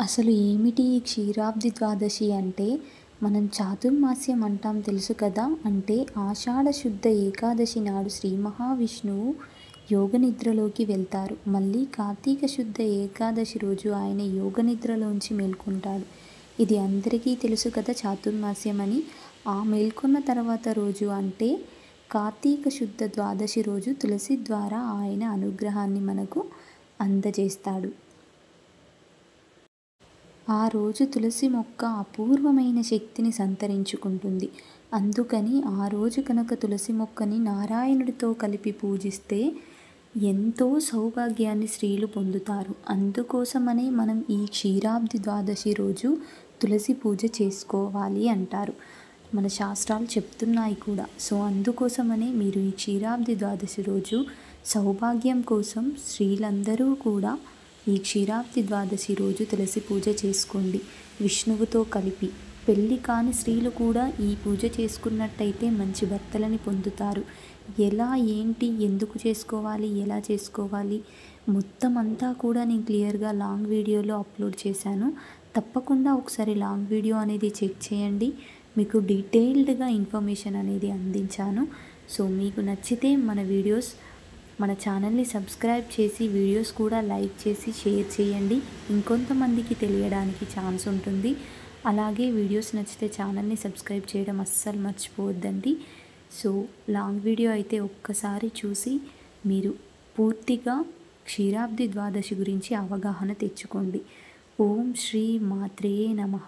అసలు ఏమిటి ఈ క్షీరాబ్ది ద్వాదశి అంటే? మనం చాతుర్మాస్యం అంటాం తెలుసు కదా. అంటే ఆషాఢ శుద్ధ ఏకాదశి నాడు శ్రీ మహావిష్ణువు యోగనిద్రలోకి వెళ్తారు. మళ్ళీ కార్తీక శుద్ధ ఏకాదశి రోజు ఆయన యోగనిద్రలోంచి మేల్కొంటాడు. ఇది అందరికీ తెలుసు కదా చాతుర్మాస్యం అని. ఆ మేల్కొన్న తర్వాత రోజు అంటే కార్తీక శుద్ధ ద్వాదశి రోజు తులసి ద్వారా ఆయన అనుగ్రహాన్ని మనకు అందజేస్తాడు. ఆ రోజు తులసి మొక్క అపూర్వమైన శక్తిని సంతరించుకుంటుంది. అందుకని ఆ రోజు కనుక తులసి మొక్కని నారాయణుడితో కలిపి పూజిస్తే ఎంతో సౌభాగ్యాన్ని స్త్రీలు పొందుతారు. అందుకోసమనే మనం ఈ క్షీరాబ్ది ద్వాదశి రోజు తులసి పూజ చేసుకోవాలి అంటారు. మన శాస్త్రాలు చెప్తున్నాయి కూడా. సో అందుకోసమనే మీరు ఈ క్షీరాబ్ది ద్వాదశి రోజు సౌభాగ్యం కోసం స్త్రీలందరూ కూడా ఈ క్షీరాబ్ది ద్వాదశి రోజు తులసి పూజ చేసుకోండి విష్ణువుతో కలిపి. పెళ్ళి కాని స్త్రీలు కూడా ఈ పూజ చేసుకున్నట్టయితే మంచి భర్తలని పొందుతారు. ఎలా ఏంటి ఎందుకు చేసుకోవాలి ఎలా చేసుకోవాలి మొత్తం అంతా కూడా నేను క్లియర్గా లాంగ్ వీడియోలో అప్లోడ్ చేశాను. తప్పకుండా ఒకసారి లాంగ్ వీడియో అనేది చెక్ చేయండి. మీకు డీటెయిల్డ్గా ఇన్ఫర్మేషన్ అనేది అందించాను. సో మీకు నచ్చితే మన ఛానల్ని సబ్స్క్రైబ్ చేసి వీడియోస్ కూడా లైక్ చేసి షేర్ చేయండి. ఇంకొంతమందికి తెలియడానికి ఛాన్స్ ఉంటుంది. అలాగే వీడియోస్ నచ్చితే ఛానల్ని సబ్స్క్రైబ్ చేయడం అస్సలు మర్చిపోవద్దండి. సో లాంగ్ వీడియో అయితే ఒక్కసారి చూసి మీరు పూర్తిగా క్షీరాబ్ది ద్వాదశి గురించి అవగాహన తెచ్చుకోండి. ఓం శ్రీ మాత్రే నమః.